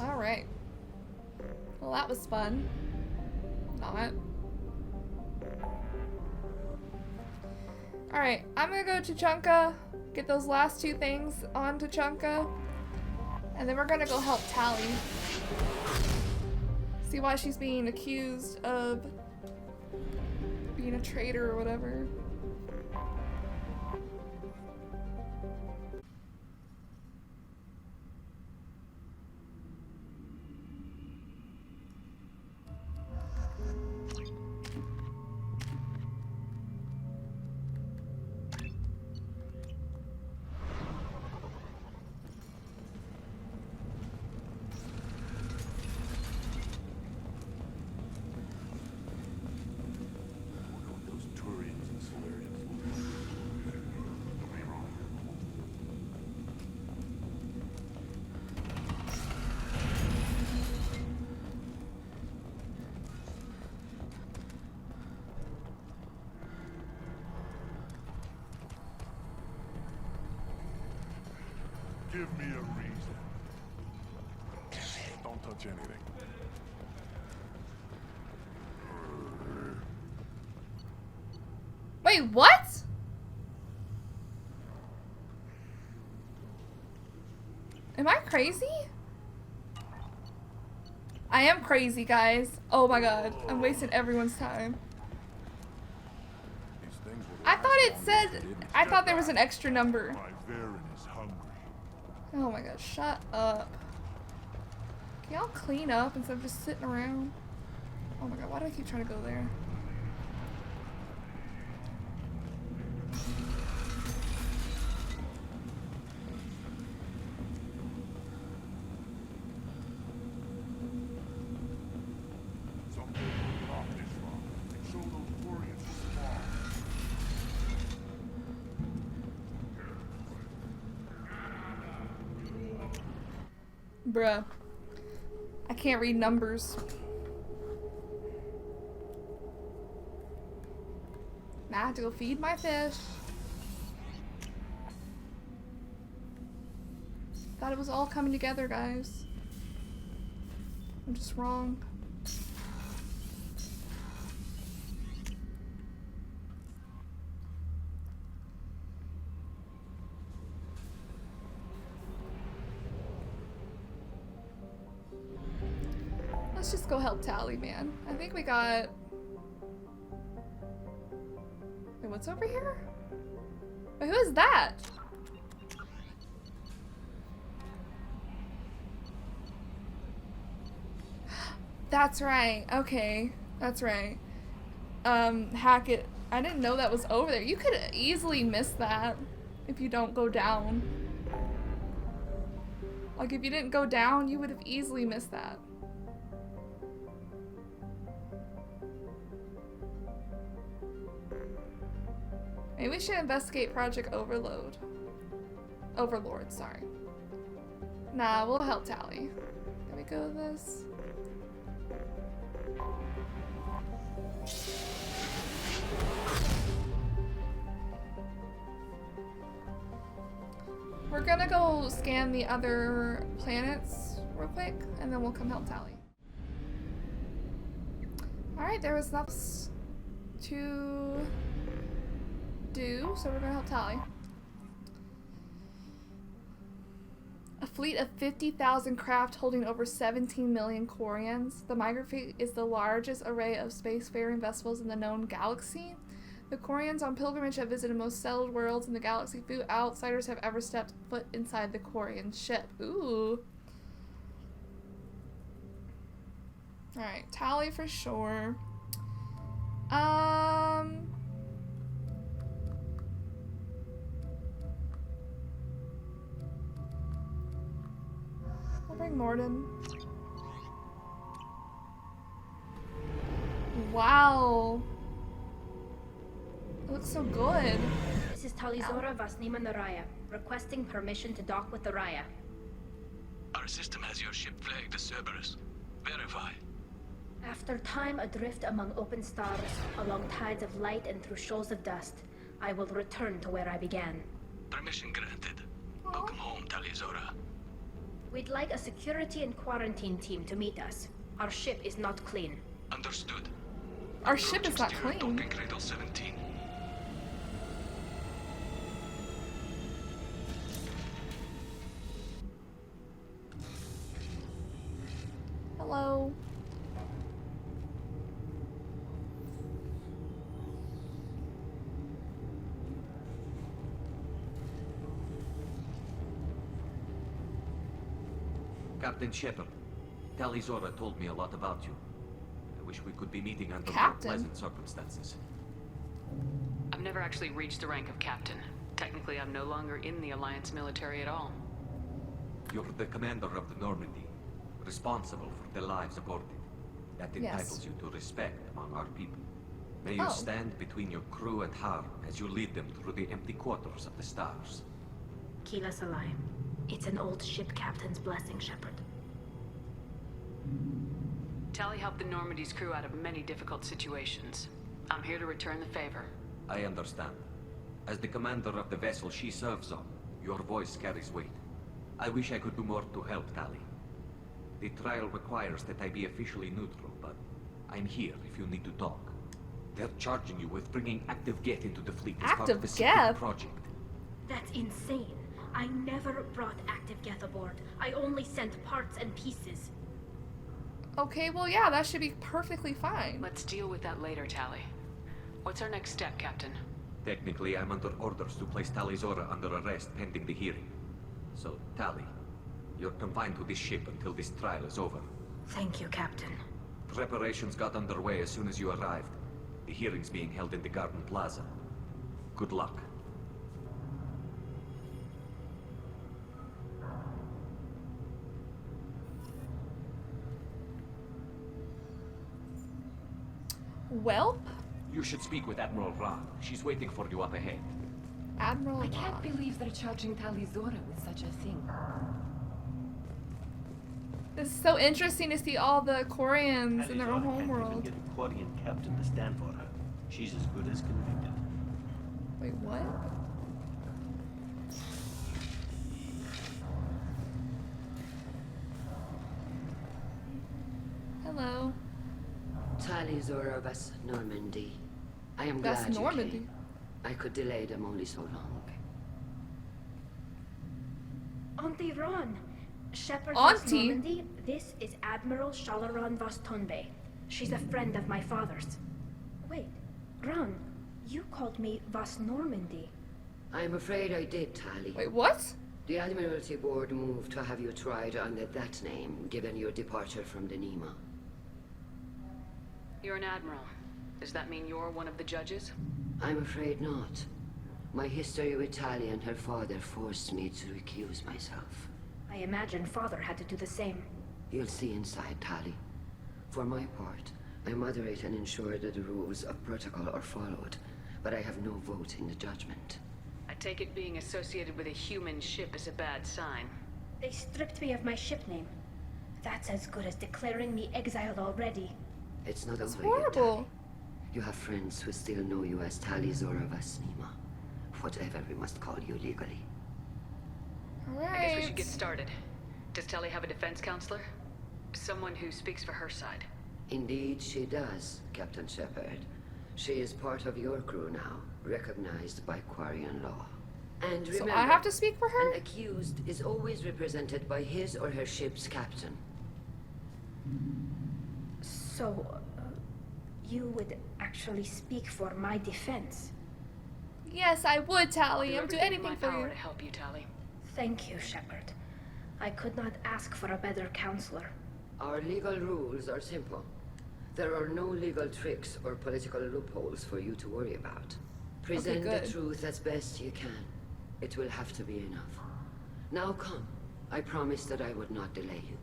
Alright. Well, that was fun. Not. Alright, I'm gonna go to Chunka, get those last two things onto Chunka, and then we're gonna go help Tali. See why she's being accused of being a traitor or whatever. Give me a reason. Don't touch anything. Wait, what? Am I crazy? I am crazy, guys. Oh my god. I'm wasting everyone's time. I thought it said... I thought there was an extra number. Oh my god, shut up. Can y'all clean up instead of just sitting around? Oh my god, why do I keep trying to go there? Bruh. I can't read numbers. Now I have to go feed my fish. Thought it was all coming together, guys. I'm just wrong. Let's just go help Tali, man. I think we got... Wait, what's over here? Wait, who is that? That's right. Okay. That's right. Hackett. I didn't know that was over there. You could easily miss that if you don't go down. Like, if you didn't go down, you would have easily missed that. Maybe we should investigate Project Overload. Overlord, sorry. Nah, we'll help Tali. Can we go with this? We're gonna go scan the other planets real quick, and then we'll come help Tali. Alright, there was nothing to do, so we're gonna help Tali. A fleet of 50,000 craft holding over 17 million Quarians. The migrant fleet is the largest array of spacefaring vessels in the known galaxy. The Quarians on pilgrimage have visited most settled worlds in the galaxy. Few outsiders have ever stepped foot inside the Quarian ship. Ooh. Alright, Tali for sure. I'll bring Morden. Wow. It looks so good. This is Talizora Vasnima Naraya, requesting permission to dock with the Raya. Our system has your ship flagged as Cerberus. Verify. After time adrift among open stars, along tides of light and through shoals of dust, I will return to where I began. Permission granted. Welcome home, Talizora. We'd like a security and quarantine team to meet us. Our ship is not clean. Understood. Our ship is not Exterior clean. docking cradle 17. Hello. Captain Shepard, Tali Zora told me a lot about you. I wish we could be meeting under more Captain? pleasant circumstances. I've never actually reached the rank of captain. Technically, I'm no longer in the Alliance military at all. You're the commander of the Normandy, responsible for the lives aborted. That entitles you to respect among our people. May you Oh. stand between your crew and harm as you lead them through the empty quarters of the stars. Keep us alive. It's an old ship captain's blessing, Shepard. Tali helped the Normandy's crew out of many difficult situations. I'm here to return the favor. I understand. As the commander of the vessel she serves on, your voice carries weight. I wish I could do more to help Tali. The trial requires that I be officially neutral, but I'm here if you need to talk. They're charging you with bringing active Geth into the fleet as part of a Active secret Geth? project. That's insane. I never brought active Geth aboard. I only sent parts and pieces. Okay, well, yeah, that should be perfectly fine. Let's deal with that later, Tali. What's our next step, Captain? Technically, I'm under orders to place Tali Zora under arrest pending the hearing. So, Tali, you're confined to this ship until this trial is over. Thank you, Captain. Preparations got underway as soon as you arrived. The hearing's being held in the Garden Plaza. Good luck. Welp? You should speak with Admiral Ra. She's waiting for you up ahead. Admiral I can't Ra. believe they're charging Tali Zora with such a thing. This is so interesting to see all the Koreans in their own Tali Zora can't even homeworld. get a Quarian captain to stand for her. She's as good as convicted. Wait, what? Hello. Tali Zora of us, Normandy. I am That's glad Normandy. you came. I could delay them only so long. Auntie Ron! Shepard Auntie? Normandy, this is Admiral Shalaran Vostonbe. She's a friend of my father's. Wait, Ron, you called me Vas Normandy. I'm afraid I did, Tali. Wait, what? The Admiralty Board moved to have you tried under that name, given your departure from the Nima. You're an admiral. Does that mean you're one of the judges? I'm afraid not. My history with Tali and her father forced me to recuse myself. I imagine father had to do the same. You'll see inside, Tali. For my part, I moderate and ensure that the rules of protocol are followed, but I have no vote in the judgment. I take it being associated with a human ship is a bad sign. They stripped me of my ship name. That's as good as declaring me exiled already. It's not That's over yet, Tali. horrible. You have friends who still know you as Tali Zora Vasnima. Whatever we must call you legally. I guess we should Alright. get started. Does Tali have a defense counselor? Someone who speaks for her side. Indeed, she does, Captain Shepard. She is part of your crew now, recognized by Quarian law. And So remember, I have to speak for her? an accused is always represented by his or her ship's captain. So, you would actually speak for my defense. Yes, I would, Tali. I'll I'll do everything anything in my for power you. to help you, Tali. Thank you, Shepard. I could not ask for a better counselor. Our legal rules are simple. There are no legal tricks or political loopholes for you to worry about. Present the good. truth as best you can. It will have to be enough. Now come. I promised that I would not delay you.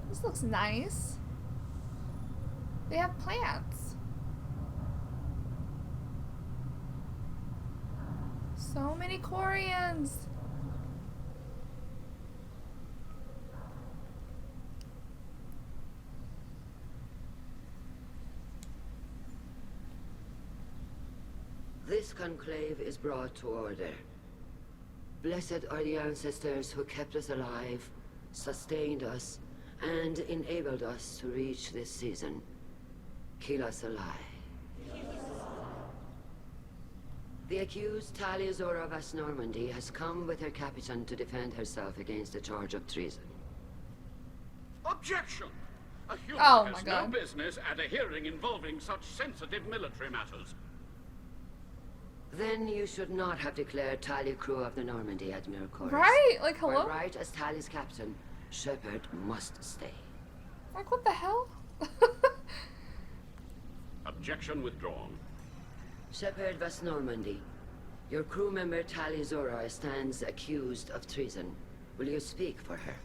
This looks nice. They have plants. So many Koreans. this conclave is brought to order. Blessed are the ancestors who kept us alive, sustained us, and enabled us to reach this season. Keep us alive. The accused Tali Zora Vas Normandy has come with her captain to defend herself against a charge of treason. Objection! A human Oh, my has God. no business at a hearing involving such sensitive military matters. Then you should not have declared Tali crew of the Normandy, Admiral Corus. Right? Like, hello? By right as Tali's captain, Shepard must stay. Like, what the hell? Objection withdrawn. Shepard Vas Normandy, your crew member Tali Zora stands accused of treason. Will you speak for her?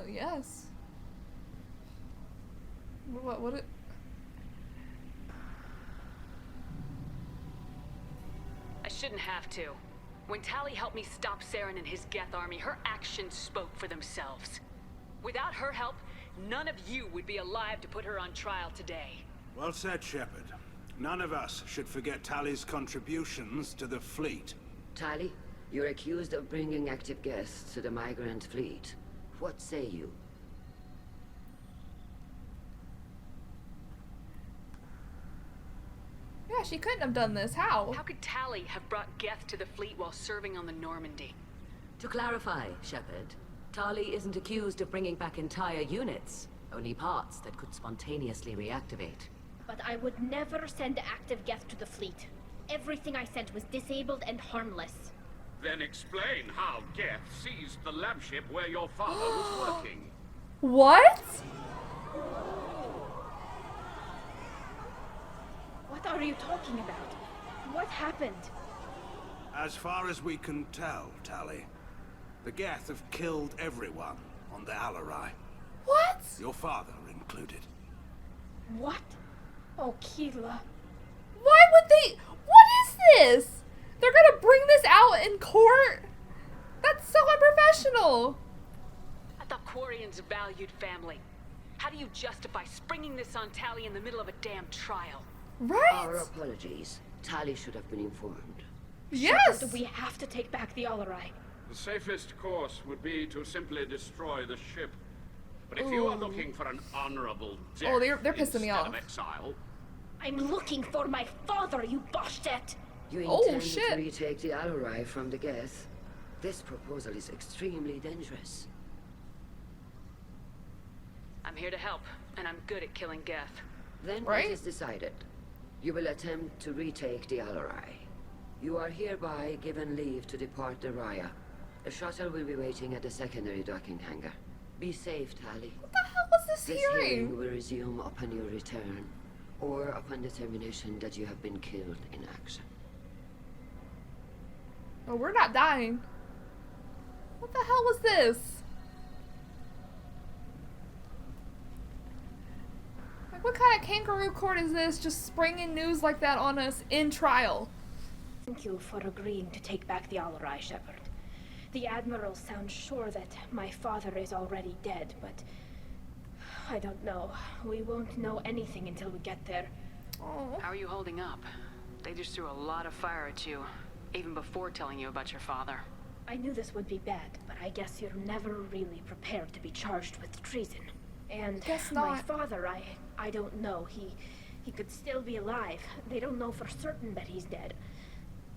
Yes. What it... I shouldn't have to. When Tali helped me stop Saren and his Geth army, her actions spoke for themselves. Without her help, none of you would be alive to put her on trial today. Well said, Shepard. None of us should forget Tali's contributions to the fleet. Tali, you're accused of bringing active guests to the migrant fleet. What say you? Yeah, she couldn't have done this. How? How could Tali have brought Geth to the fleet while serving on the Normandy? To clarify, Shepard, Tali isn't accused of bringing back entire units, only parts that could spontaneously reactivate. But I would never send active Geth to the fleet. Everything I sent was disabled and harmless. Then explain how Geth seized the lab ship where your father was working. What? What are you talking about? What happened? As far as we can tell, Tali, the Geth have killed everyone on the Alarai. What? Your father included. What? Oh, Keela. Why would they? What is this? They're gonna bring this out in court? That's so unprofessional. I thought Quarians valued family. How do you justify springing this on Tali in the middle of a damn trial? Right? Our apologies. Tali should have been informed. Yes. Shepard, we have to take back the Alarai. The safest course would be to simply destroy the ship. But if you are looking for an honorable death Oh, they're pissing me instead off. of exile, I'm looking for my father, you bastet! You Oh, intend shit. to retake the Alarai from the Geth? This proposal is extremely dangerous. I'm here to help, and I'm good at killing Geth. Then Right? it is decided. You will attempt to retake the Alarai. You are hereby given leave to depart the Raya. The shuttle will be waiting at the secondary docking hangar. Be safe, Tali. What the hell was this This hearing? hearing will resume upon your return, or upon determination that you have been killed in action. Oh, we're not dying. What the hell was this? Like, what kind of kangaroo court is this? Just springing news like that on us in trial. Thank you for agreeing to take back the Alarai, Shepard. The Admiral sounds sure that my father is already dead, but I don't know. We won't know anything until we get there. Oh. How are you holding up? They just threw a lot of fire at you, even before telling you about your father. I knew this would be bad, but I guess you're never really prepared to be charged with treason. And Guess my not. father, I don't know. He could still be alive. They don't know for certain that he's dead.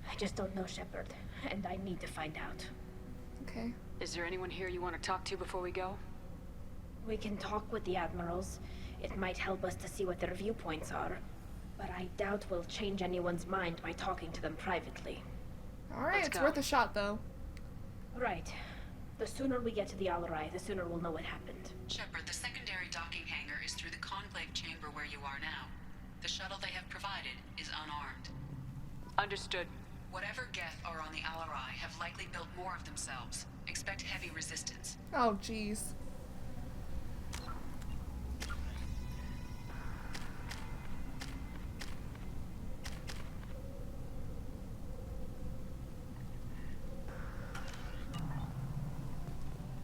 I just don't know, Shepard, and I need to find out. Okay. Is there anyone here you want to talk to before we go? We can talk with the Admirals. It might help us to see what their viewpoints are. But I doubt we'll change anyone's mind by talking to them privately. Alright, Let's it's go. worth a shot, though. Right. The sooner we get to the Alarai, the sooner we'll know what happened. Shepard, the secondary docking hangar is through the conclave chamber where you are now. The shuttle they have provided is unarmed. Understood. Whatever Geth are on the Alarai have likely built more of themselves. Expect heavy resistance. Oh, jeez.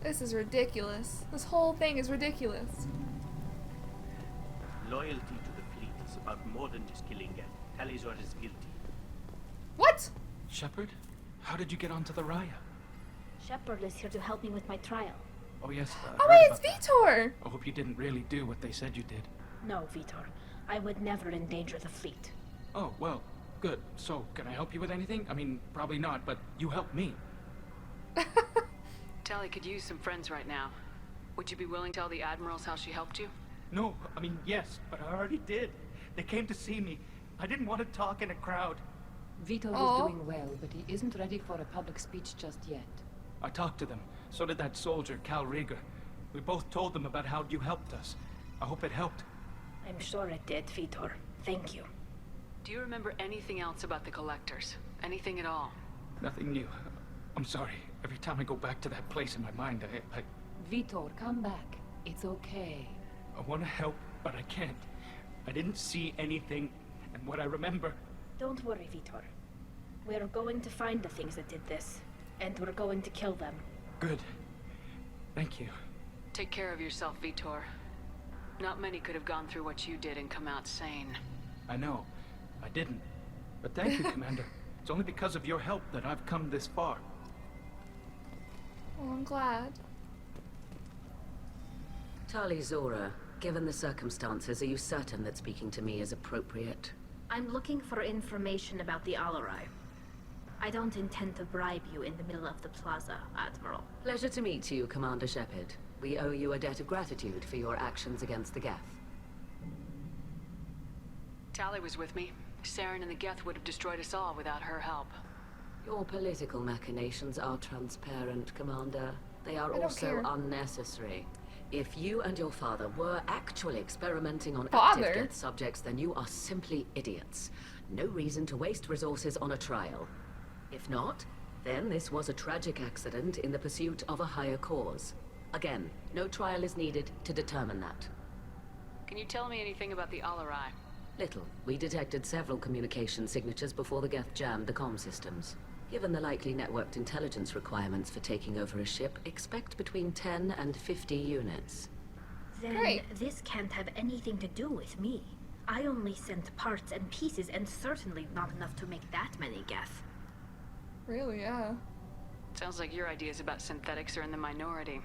This is ridiculous. This whole thing is ridiculous. Loyalty to the fleet is about more than just killing Geth. Talizor is guilty. What? Shepard? How did you get onto the Raya? Shepard is here to help me with my trial. Oh yes, Oh wait, it's Vitor! I hope you didn't really do what they said you did. No, Vitor. I would never endanger the fleet. Oh, well, good. So, can I help you with anything? I mean, probably not, but you helped me. Tali could use some friends right now. Would you be willing to tell the admirals how she helped you? No, I mean, yes, but I already did. They came to see me. I didn't want to talk in a crowd. Vitor is doing well, but he isn't ready for a public speech just yet. I talked to them. So did that soldier, Cal Rieger. We both told them about how you helped us. I hope it helped. I'm sure it did, Vitor. Thank you. Do you remember anything else about the Collectors? Anything at all? Nothing new. I'm sorry. Every time I go back to that place in my mind, I Vitor, come back. It's okay. I want to help, but I can't. I didn't see anything, and what I remember... Don't worry, Vitor. We're going to find the things that did this, and we're going to kill them. Good. Thank you. Take care of yourself, Vitor. Not many could have gone through what you did and come out sane. I know. I didn't. But thank you, Commander. It's only because of your help that I've come this far. Well, I'm glad. Tali Zora, given the circumstances, are you certain that speaking to me is appropriate? I'm looking for information about the Alarai. I don't intend to bribe you in the middle of the plaza, Admiral. Pleasure to meet you, Commander Shepard. We owe you a debt of gratitude for your actions against the Geth. Tali was with me. Saren and the Geth would have destroyed us all without her help. Your political machinations are transparent, Commander. They are also unnecessary. If you and your father were actually experimenting on active Geth subjects, then you are simply idiots. No reason to waste resources on a trial. If not, then this was a tragic accident in the pursuit of a higher cause. Again, no trial is needed to determine that. Can you tell me anything about the Alarai? Little. We detected several communication signatures before the Geth jammed the comm systems. Given the likely networked intelligence requirements for taking over a ship, expect between 10 and 50 units. Then this can't have anything to do with me. I only sent parts and pieces, and certainly not enough to make that many Geth. Really, yeah. Sounds like your ideas about synthetics are in the minority.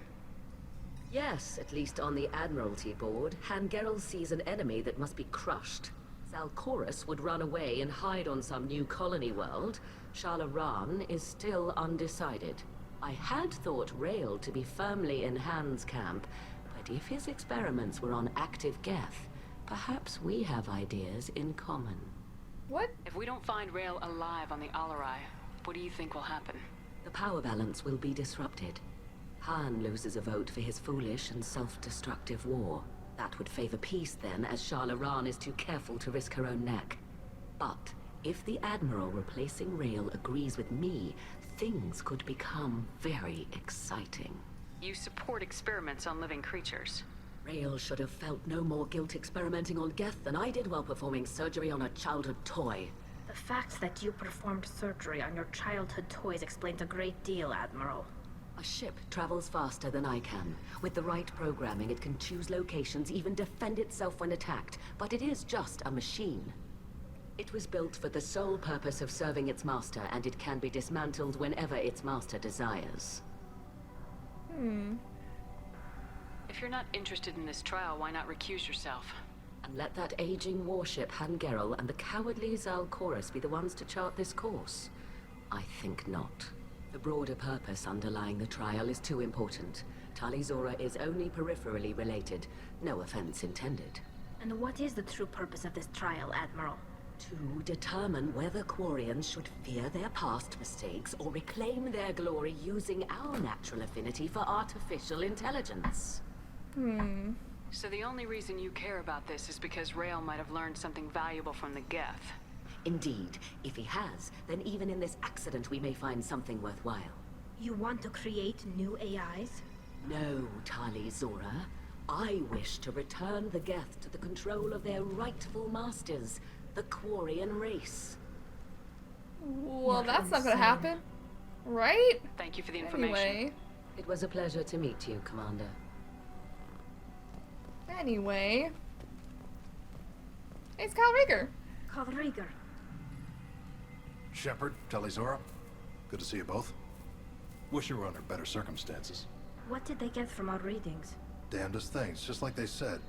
Yes, at least on the Admiralty board, Hangerel sees an enemy that must be crushed. Zalcorus would run away and hide on some new colony world. Shalaran is still undecided. I had thought Rail to be firmly in Han's camp, but if his experiments were on active Geth, perhaps we have ideas in common. What? If we don't find Rail alive on the Alarai, what do you think will happen? The power balance will be disrupted. Han loses a vote for his foolish and self-destructive war. That would favor peace then, as Shalaran is too careful to risk her own neck. But if the Admiral replacing Rail agrees with me, things could become very exciting. You support experiments on living creatures. Rail should have felt no more guilt experimenting on Geth than I did while performing surgery on a childhood toy. The fact that you performed surgery on your childhood toys explains a great deal, Admiral. A ship travels faster than I can. With the right programming, it can choose locations, even defend itself when attacked. But it is just a machine. It was built for the sole purpose of serving its master, and it can be dismantled whenever its master desires. If you're not interested in this trial, why not recuse yourself? And let that aging warship Hangerel and the cowardly Zalcorus be the ones to chart this course? I think not. The broader purpose underlying the trial is too important. Tali Zora is only peripherally related. No offense intended. And what is the true purpose of this trial, Admiral? To determine whether Quarians should fear their past mistakes or reclaim their glory using our natural affinity for artificial intelligence. So the only reason you care about this is because Rail might have learned something valuable from the Geth. Indeed. If he has, then even in this accident we may find something worthwhile. You want to create new AIs? No, Tali Zora. I wish to return the Geth to the control of their rightful masters, the Quarian race. Well, that's not gonna happen. Right? Thank you for the information. Anyway. It was a pleasure to meet you, Commander. Anyway. Hey, it's Cal Rieger. Cal Rieger. Shepard, Tali, good to see you both. Wish you were under better circumstances. What did they get from our readings? Damnedest things, just like they said.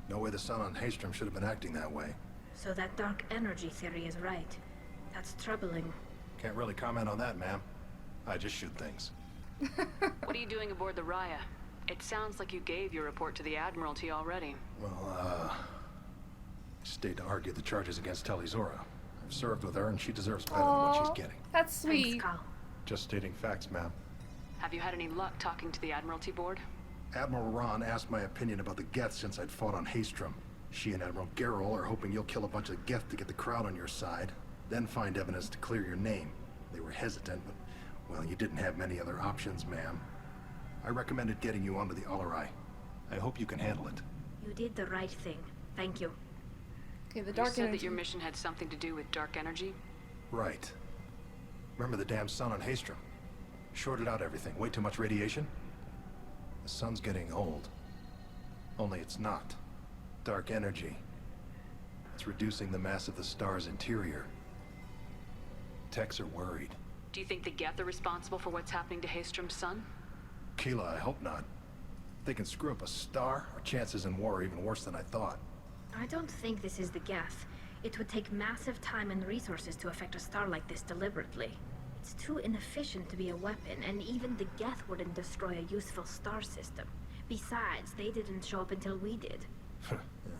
No way the sun on Haystrom should have been acting that way. So that dark energy theory is right. That's troubling. Can't really comment on that, ma'am. I just shoot things. What are you doing aboard the Raya? It sounds like you gave your report to the Admiralty already. Well, I stayed to argue the charges against Tali. I've served with her and she deserves better than what she's getting. That's sweet. Thanks, Carl. Just stating facts, ma'am. Have you had any luck talking to the Admiralty board? Admiral Ron asked my opinion about the Geth since I'd fought on Haystrom. She and Admiral Gerrel are hoping you'll kill a bunch of Geth to get the crowd on your side, then find evidence to clear your name. They were hesitant, but, well, you didn't have many other options, ma'am. I recommended getting you onto the Alarai. I hope you can handle it. You did the right thing. Thank you. Okay, the dark you said energy. that your mission had something to do with dark energy? Right. Remember the damn sun on Haystrom? Shorted out everything. Way too much radiation? The sun's getting old. Only it's not. Dark energy. It's reducing the mass of the star's interior. Techs are worried. Do you think the Geth are responsible for what's happening to Haystrom's sun? Keela, I hope not. If they can screw up a star, our chances in war are even worse than I thought. I don't think this is the Geth. It would take massive time and resources to affect a star like this deliberately. It's too inefficient to be a weapon, and even the Geth wouldn't destroy a useful star system. Besides, they didn't show up until we did. I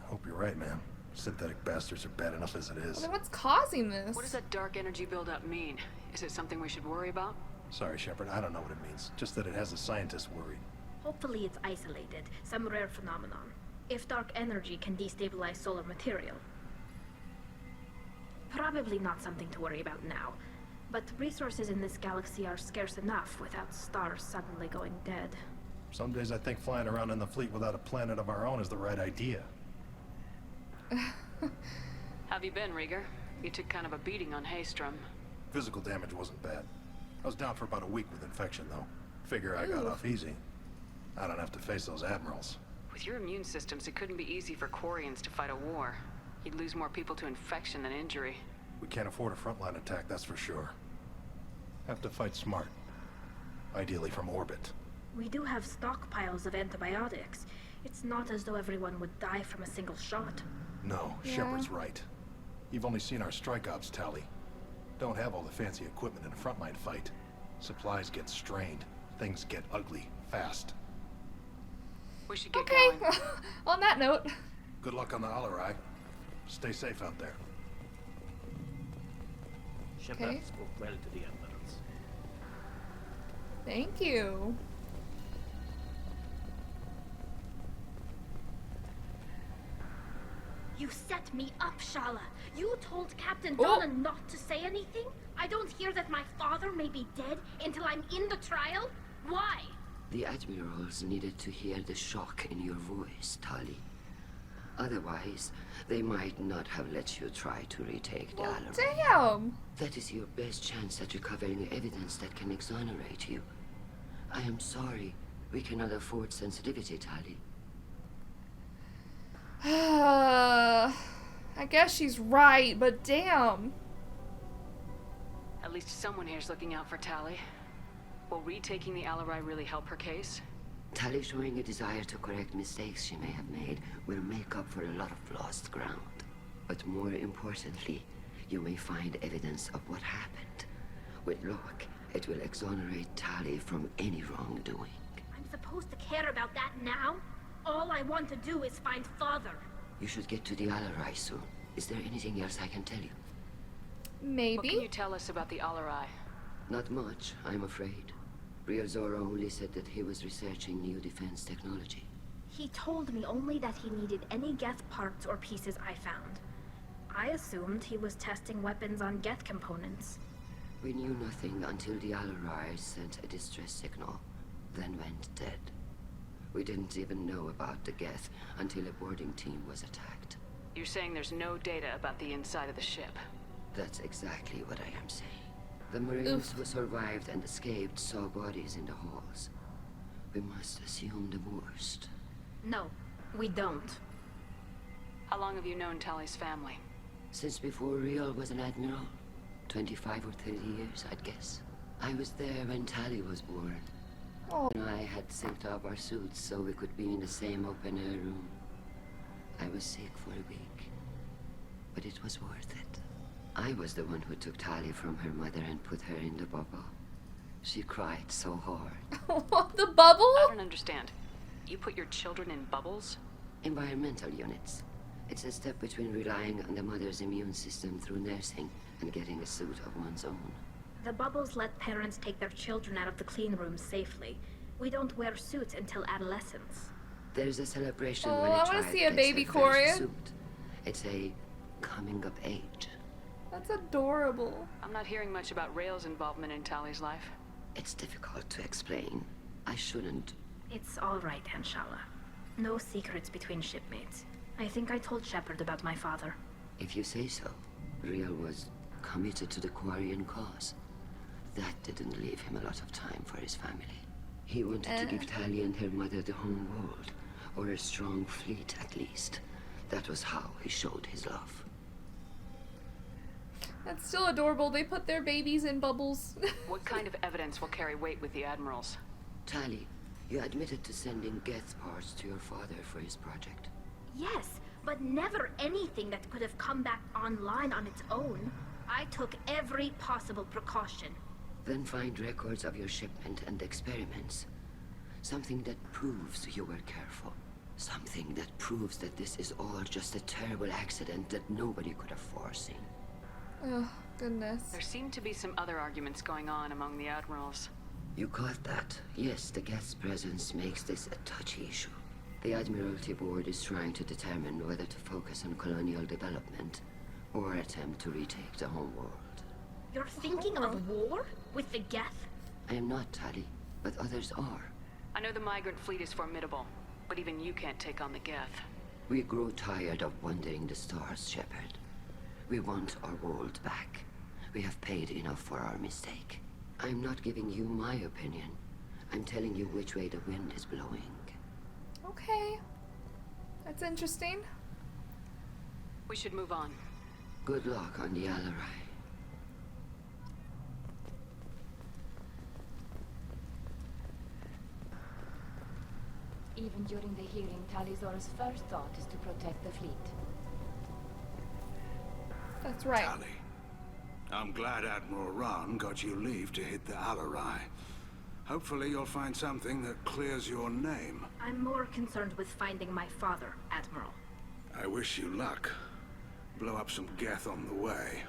hope you're right, man. Synthetic bastards are bad enough as it is. Well, then what's causing this? What does that dark energy buildup mean? Is it something we should worry about? Sorry, Shepard, I don't know what it means. Just that it has the scientists worried. Hopefully it's isolated, some rare phenomenon. If dark energy can destabilize solar material. Probably not something to worry about now. But resources in this galaxy are scarce enough without stars suddenly going dead. Some days I think flying around in the fleet without a planet of our own is the right idea. Have you been, Rieger? You took kind of a beating on Haystrom. Physical damage wasn't bad. I was down for about a week with infection, though. Figure I got off easy. I don't have to face those admirals. With your immune systems, it couldn't be easy for Quarians to fight a war. You'd lose more people to infection than injury. We can't afford a frontline attack, that's for sure. Have to fight smart. Ideally from orbit. We do have stockpiles of antibiotics. It's not as though everyone would die from a single shot. No, Yeah. Shepard's right. You've only seen our strike ops, Tali. Don't have all the fancy equipment in a frontline fight. Supplies get strained. Things get ugly, fast. We should get Okay. going. On that note. Good luck on the Alarai. Stay safe out there. Shepard Okay. spoke well to the admirals. Thank you. You set me up, Shala. You told Captain Donna not to say anything? I don't hear that my father may be dead until I'm in the trial? Why? The admirals needed to hear the shock in your voice, Tali. Otherwise, they might not have let you try to retake the Alarai. Damn. That is your best chance at recovering evidence that can exonerate you. I am sorry. We cannot afford sensitivity, Tali. I guess she's right, but damn. At least someone here's looking out for Tali. Will retaking the Alarai really help her case? Tali showing a desire to correct mistakes she may have made will make up for a lot of lost ground. But more importantly, you may find evidence of what happened. With luck, it will exonerate Tali from any wrongdoing. I'm supposed to care about that now? All I want to do is find Father. You should get to the Alarai soon. Is there anything else I can tell you? Maybe. What can you tell us about the Alarai? Not much, I'm afraid. Real Zora only said that he was researching new defense technology. He told me only that he needed any Geth parts or pieces I found. I assumed he was testing weapons on Geth components. We knew nothing until the Alarai sent a distress signal, then went dead. We didn't even know about the Geth until a boarding team was attacked. You're saying there's no data about the inside of the ship? That's exactly what I am saying. The Marines who survived and escaped saw bodies in the halls. We must assume the worst. No, we don't. How long have you known Tali's family? Since before Real was an admiral, 25 or 30 years, I'd guess. I was there when Tali was born. Oh. And I had synced up our suits so we could be in the same open-air room. I was sick for a week, but it was worth it. I was the one who took Tali from her mother and put her in the bubble. She cried so hard. The bubble? I don't understand. You put your children in bubbles? Environmental units. It's a step between relying on the mother's immune system through nursing and getting a suit of one's own. The bubbles let parents take their children out of the clean rooms safely. We don't wear suits until adolescence. There's a celebration Oh, when a I child want to see a gets baby their Corian. first suit. It's a coming of age. That's adorable. I'm not hearing much about Rail's involvement in Tali's life. It's difficult to explain. I shouldn't. It's all right, Hanshala. No secrets between shipmates. I think I told Shepard about my father. If you say so. Rail was committed to the Quarian cause. That didn't leave him a lot of time for his family. He wanted to give Tali and her mother the home world, or a strong fleet at least. That was how he showed his love. That's still adorable. They put their babies in bubbles. What kind of evidence will carry weight with the admirals? Tali, you admitted to sending Geth parts to your father for his project. Yes, but never anything that could have come back online on its own. I took every possible precaution. Then find records of your shipment and experiments. Something that proves you were careful. Something that proves that this is all just a terrible accident that nobody could have foreseen. Oh, goodness. There seem to be some other arguments going on among the admirals. You caught that? Yes, the Geth's presence makes this a touchy issue. The Admiralty Board is trying to determine whether to focus on colonial development or attempt to retake the homeworld. You're thinking of war? With the Geth? I am not, Tali, but others are. I know the migrant fleet is formidable, but even you can't take on the Geth. We grow tired of wandering the stars, Shepard. We want our world back. We have paid enough for our mistake. I'm not giving you my opinion. I'm telling you which way the wind is blowing. Okay. That's interesting. We should move on. Good luck on the Alarai. Even during the hearing, Tali's first thought is to protect the fleet. That's right. Tali, I'm glad Admiral Rahn got you leave to hit the Alarai. Hopefully you'll find something that clears your name. I'm more concerned with finding my father, Admiral. I wish you luck. Blow up some Geth on the way.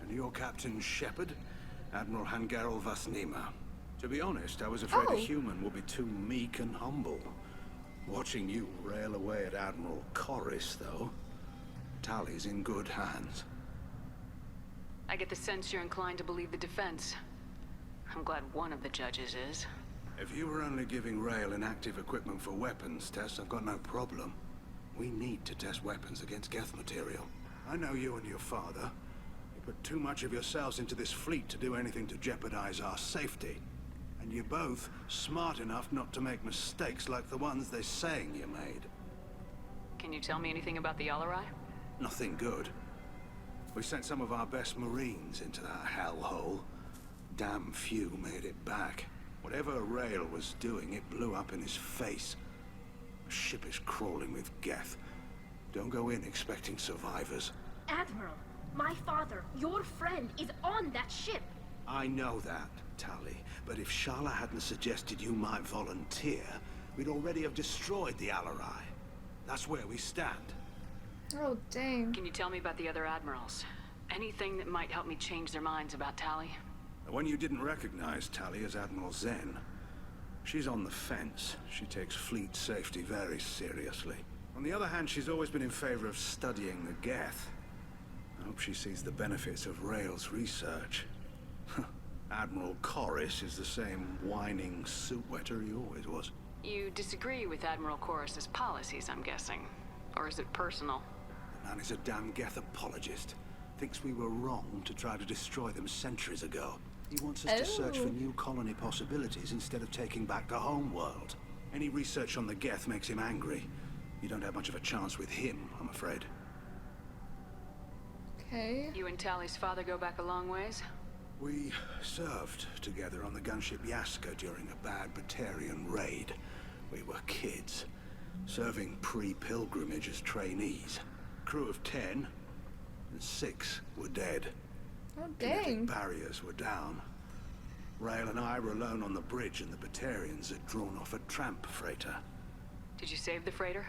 And your Captain Shepard? Admiral Hangarel Vasnima. To be honest, I was afraid a human would be too meek and humble. Watching you rail away at Admiral Corris, though. Tali's in good hands. I get the sense you're inclined to believe the defense. I'm glad one of the judges is. If you were only giving Rail inactive equipment for weapons tests, I've got no problem. We need to test weapons against Geth material. I know you and your father. You put too much of yourselves into this fleet to do anything to jeopardize our safety. And you're both smart enough not to make mistakes like the ones they're saying you made. Can you tell me anything about the Alarai? Nothing good. We sent some of our best Marines into that hellhole. Damn few made it back. Whatever Rail was doing, it blew up in his face. The ship is crawling with Geth. Don't go in expecting survivors. Admiral, my father, your friend, is on that ship. I know that, Tali. But if Shala hadn't suggested you might volunteer, we'd already have destroyed the Alarai. That's where we stand. Oh, dang. Can you tell me about the other admirals? Anything that might help me change their minds about Tali? The one you didn't recognize, Tali, is Admiral Zen. She's on the fence. She takes fleet safety very seriously. On the other hand, she's always been in favor of studying the Geth. I hope she sees the benefits of Rail's research. Admiral Corris is the same whining suit wetter he always was. You disagree with Admiral Corris's policies, I'm guessing. Or is it personal? The man is a damn Geth apologist. Thinks we were wrong to try to destroy them centuries ago. He wants us to search for new colony possibilities instead of taking back the home world. Any research on the Geth makes him angry. You don't have much of a chance with him, I'm afraid. Okay. You and Tali's father go back a long ways? We served together on the gunship Yaska during a bad Batarian raid. We were kids, serving pre-pilgrimage as trainees. Crew of 10, and 6 were dead. Oh, dang. Kinetic barriers were down. Rail and I were alone on the bridge, and the Batarians had drawn off a tramp freighter. Did you save the freighter?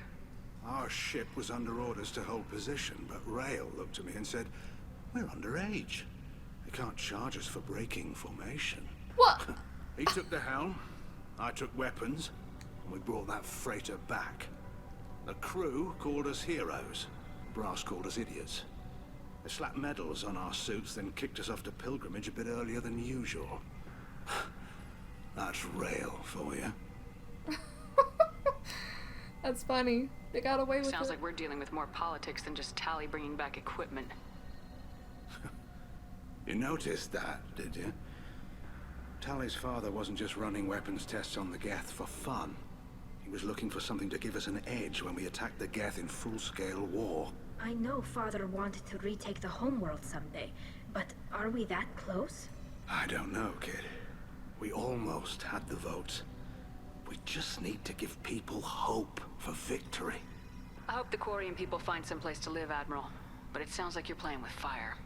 Our ship was under orders to hold position, but Rail looked at me and said, "We're underage. They can't charge us for breaking formation." What? He took the helm, I took weapons, and we brought that freighter back. The crew called us heroes. Brass called us idiots. They slapped medals on our suits, then kicked us off to pilgrimage a bit earlier than usual. That's Rail for you. That's funny. They got away with it. Sounds like we're dealing with more politics than just Tali bringing back equipment. You noticed that, did you? Tali's father wasn't just running weapons tests on the Geth for fun. He was looking for something to give us an edge when we attacked the Geth in full-scale war. I know Father wanted to retake the homeworld someday, but are we that close? I don't know, kid. We almost had the votes. We just need to give people hope for victory. I hope the Quarian people find some place to live, Admiral. But it sounds like you're playing with fire.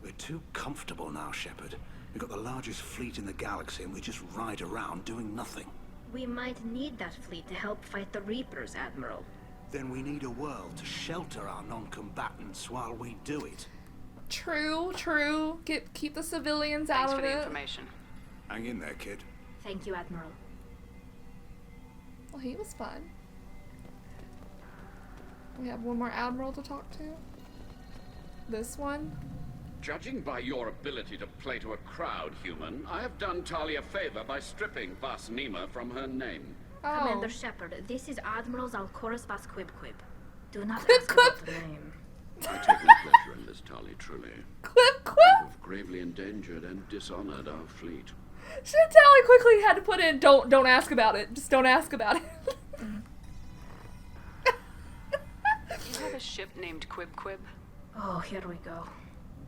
We're too comfortable now, Shepard. We've got the largest fleet in the galaxy, and we just ride around doing nothing. We might need that fleet to help fight the Reapers, Admiral. Then we need a world to shelter our non-combatants while we do it. True, true. Keep the civilians out of it. Thanks for the information. Hang in there, kid. Thank you, Admiral. Well, he was fun. We have one more Admiral to talk to. This one. Judging by your ability to play to a crowd, human, I have done Tali a favor by stripping Vas Nima from her name. Oh. Commander Shepard, this is Admiral Zalcoris Vas Quib. Do not Quib ask Quib. about the name. I take no pleasure in this, Tali, truly. Quib You Quib. have gravely endangered and dishonored our fleet. Tali quickly had to put in, don't ask about it. Just don't ask about it. You have a ship named Quib? Oh, here we go.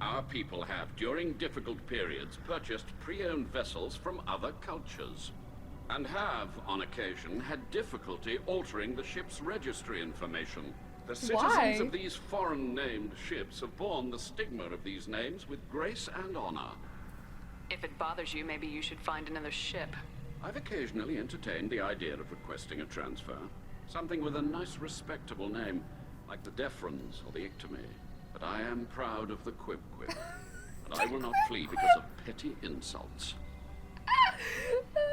Our people have, during difficult periods, purchased pre-owned vessels from other cultures, and have, on occasion, had difficulty altering the ship's registry information. The citizens of these foreign-named ships have borne the stigma of these names with grace and honor. If it bothers you, maybe you should find another ship. I've occasionally entertained the idea of requesting a transfer. Something with a nice, respectable name, like the Defrons or the Ictomy. But I am proud of the Quib, and I will not flee because of petty insults.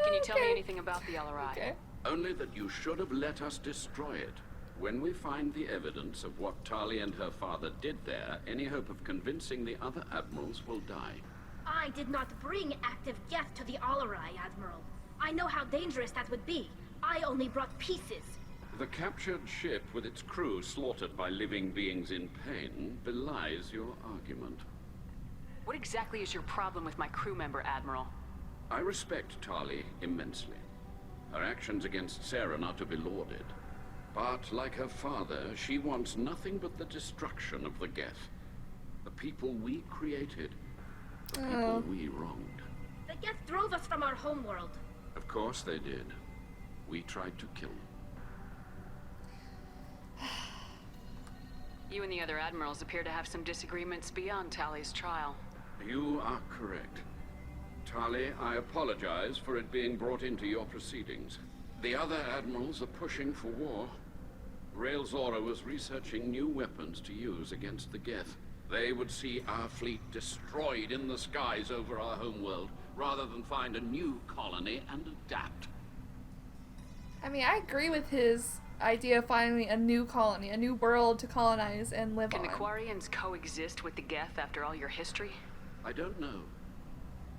Can you tell me anything about the LRI? Okay. Only that you should have let us destroy it. When we find the evidence of what Tali and her father did there, any hope of convincing the other admirals will die. I did not bring active Geth to the Alarai, Admiral. I know how dangerous that would be. I only brought pieces. The captured ship with its crew slaughtered by living beings in pain belies your argument. What exactly is your problem with my crew member, Admiral? I respect Tali immensely. Her actions against Saren are to be lauded. But, like her father, she wants nothing but the destruction of the Geth. The people we created. The people we wronged. The Geth drove us from our homeworld. Of course they did. We tried to kill them. You and the other admirals appear to have some disagreements beyond Tali's trial. You are correct. Tali, I apologize for it being brought into your proceedings. The other admirals are pushing for war. Rail Zora was researching new weapons to use against the Geth. They would see our fleet destroyed in the skies over our homeworld, rather than find a new colony and adapt. I mean, I agree with his idea of finding a new colony, a new world to colonize and live on. Can the Quarians coexist with the Geth after all your history? I don't know.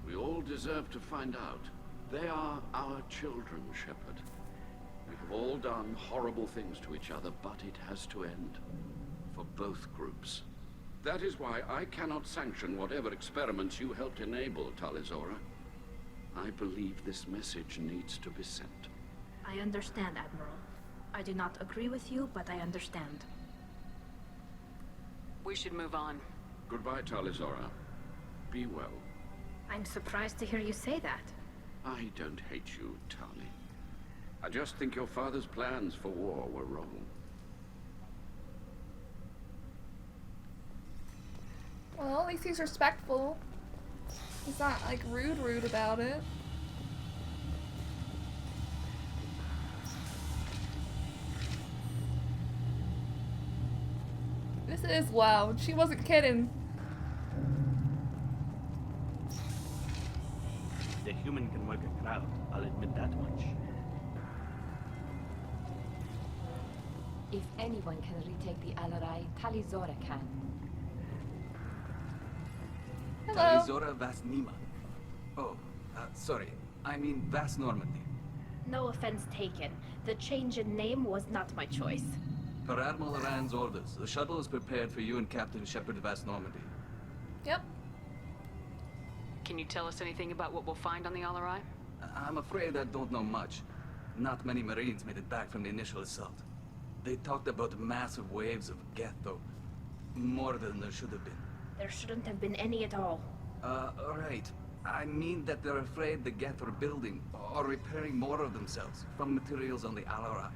We all deserve to find out. They are our children, Shepard. We have all done horrible things to each other, but it has to end. For both groups. That is why I cannot sanction whatever experiments you helped enable, Talizora. I believe this message needs to be sent. I understand, Admiral. I do not agree with you, but I understand. We should move on. Goodbye, Tali. Be well. I'm surprised to hear you say that. I don't hate you, Tali. I just think your father's plans for war were wrong. Well, at least he's respectful. He's not, like, rude about it. This is loud. She wasn't kidding. The human can work a crowd, I'll admit that much. If anyone can retake the Alarai, Tali can. Hello. Tali Vas Nima. Oh, sorry. I mean Vas Normandy. No offense taken. The change in name was not my choice. Per Admiral Rand's orders, the shuttle is prepared for you and Captain Shepard Vas Normandy. Yep. Can you tell us anything about what we'll find on the Alarai? I'm afraid I don't know much. Not many Marines made it back from the initial assault. They talked about massive waves of Geth, though. More than there should have been. There shouldn't have been any at all. Alright. I mean that they're afraid the Geth are building or repairing more of themselves from materials on the Alarai.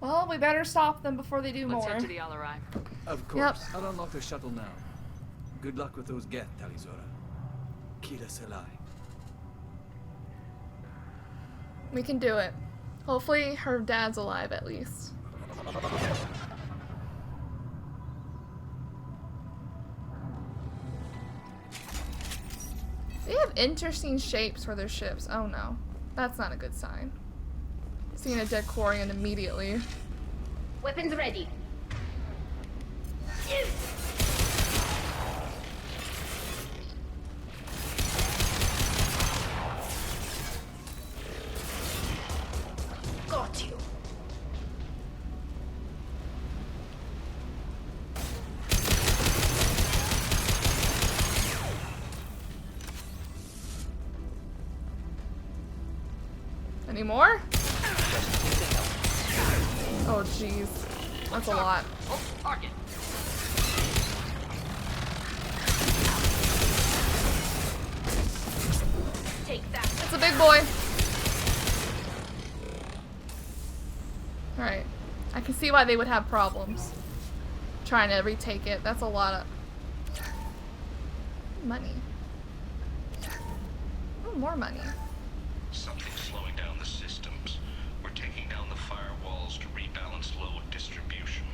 Well, we better stop them before they do more. Let's head to the Alarai. Of course. Yep. I'll unlock the shuttle now. Good luck with those Geth, Tali. Kira Selai. We can do it. Hopefully her dad's alive at least. They have interesting shapes for their ships. Oh no. That's not a good sign. Seeing a dead Quarian immediately. Weapons ready. Got you. Any more? Oh jeez. That's a lot. Oh, target. Take that. It's a big boy. Alright. I can see why they would have problems trying to retake it. That's a lot of money. Oh, more money. Something's slowing down the systems. We're taking down the firewalls to rebalance load distribution.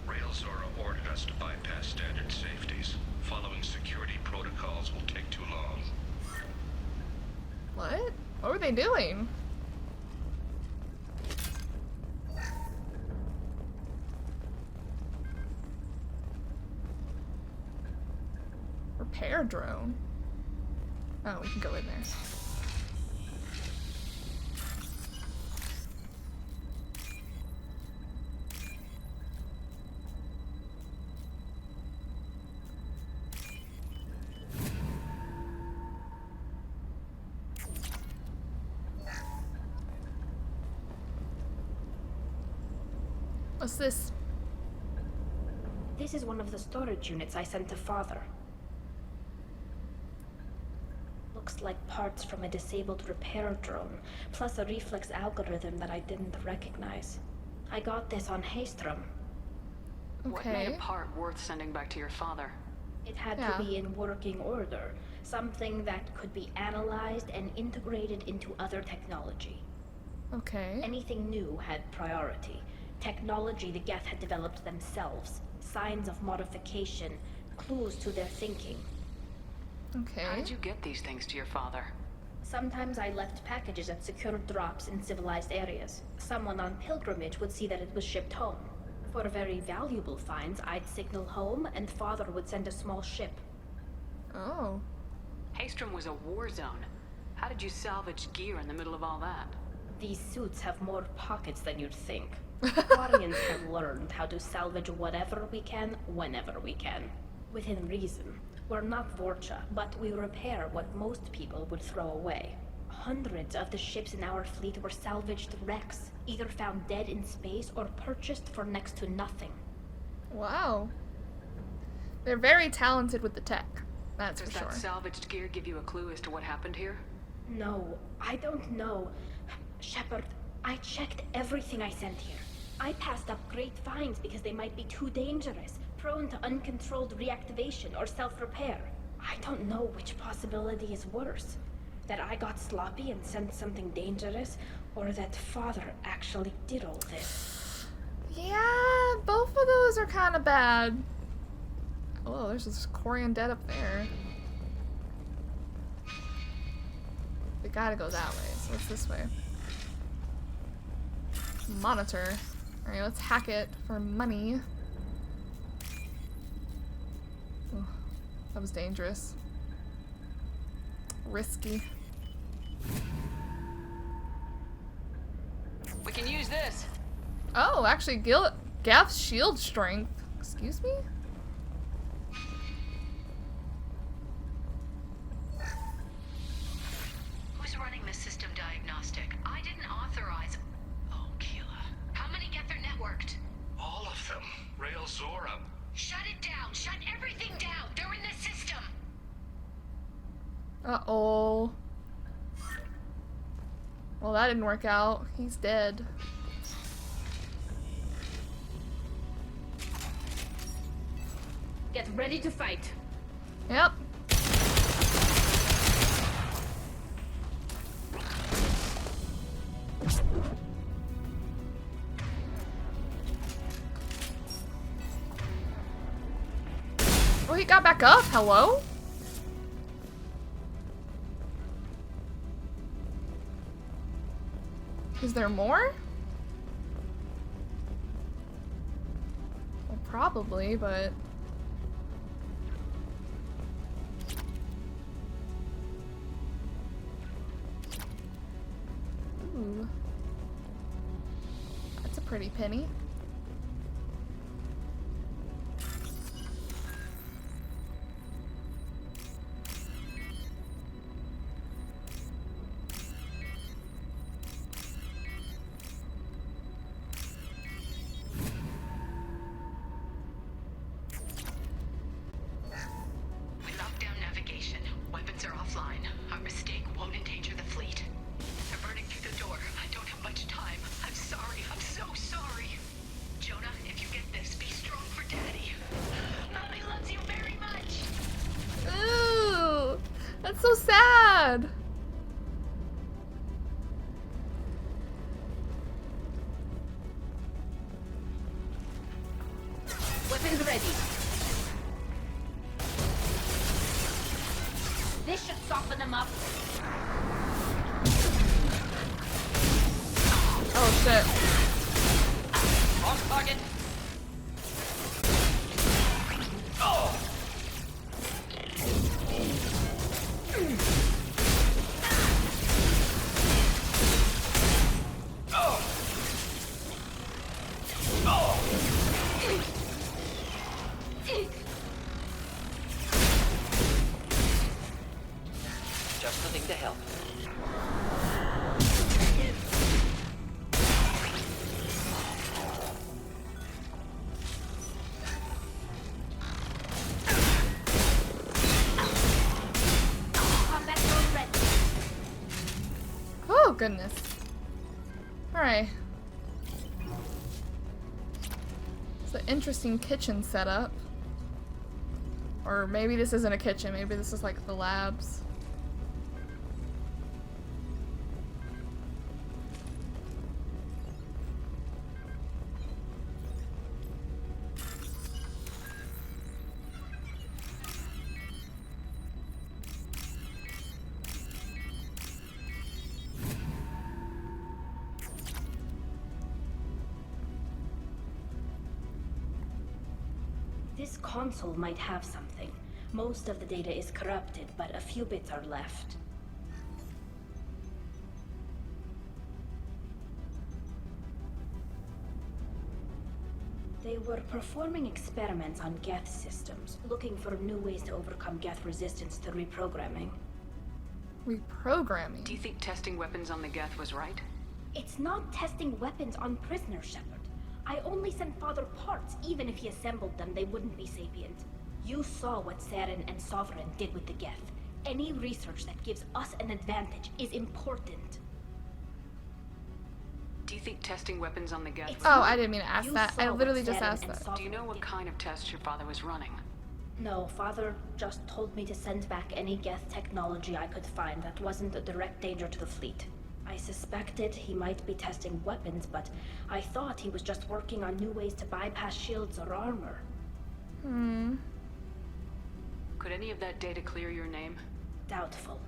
Rail Zora ordered us to bypass standard safeties. Following security protocols will take too long. What? What were they doing? Repair drone? Oh, we can go in there. What's this? This is one of the storage units I sent to Father. Looks like parts from a disabled repair drone, plus a reflex algorithm that I didn't recognize. I got this on Haystrom. Okay. What made a part worth sending back to your father? It had to be in working order. Something that could be analyzed and integrated into other technology. Okay. Anything new had priority. Technology the Geth had developed themselves. Signs of modification. Clues to their thinking. Okay. How did you get these things to your father? Sometimes I left packages at secure drops in civilized areas. Someone on pilgrimage would see that it was shipped home. For very valuable finds, I'd signal home, and Father would send a small ship. Oh. Haystrom was a war zone. How did you salvage gear in the middle of all that? These suits have more pockets than you'd think. Quarians have learned how to salvage whatever we can, whenever we can. Within reason. We're not Vorcha, but we repair what most people would throw away. Hundreds of the ships in our fleet were salvaged wrecks, either found dead in space or purchased for next to nothing. Wow. They're very talented with the tech. That's for sure. Does that salvaged gear give you a clue as to what happened here? No, I don't know. Shepard, I checked everything I sent here. I passed up great finds because they might be too dangerous, prone to uncontrolled reactivation or self-repair. I don't know which possibility is worse. That I got sloppy and sent something dangerous, or that Father actually did all this. Yeah, both of those are kind of bad. Oh, there's this Corian dead up there. We gotta go that way, so it's this way. Monitor. Alright, let's hack it for money. Oh, that was dangerous. Risky. We can use this. Oh, actually, Gaff's shield strength. Excuse me? Who's running the system diagnostic? I didn't authorize. Oh, Keela. How many get their networked? All of them. Rail Zora. Shut it down. Shut everything down. They're in the system. Uh-oh. Well, that didn't work out. He's dead. Get ready to fight. Yep. Oh, he got back up. Hello? Is there more? Well, probably, but... Ooh. That's a pretty penny. So sad. Weapons ready. This should soften them up. Oh shit. Wrong target. Oh. Just the thing to help. Oh goodness. Alright. It's an interesting kitchen setup. Or maybe this isn't a kitchen, maybe this is like the labs. This console might have something. Most of the data is corrupted, but a few bits are left. They were performing experiments on Geth systems, looking for new ways to overcome Geth resistance to reprogramming. Reprogramming? Do you think testing weapons on the Geth was right? It's not testing weapons on prisoners, Shepard. I only sent Father parts. Even if he assembled them, they wouldn't be sapient. You saw what Saren and Sovereign did with the Geth. Any research that gives us an advantage is important. Do you think testing weapons on the Geth... Oh, I didn't mean to ask that. I literally just asked that. Do you know what kind of tests your father was running? No, Father just told me to send back any Geth technology I could find that wasn't a direct danger to the fleet. I suspected he might be testing weapons, but I thought he was just working on new ways to bypass shields or armor. Could any of that data clear your name? Doubtful.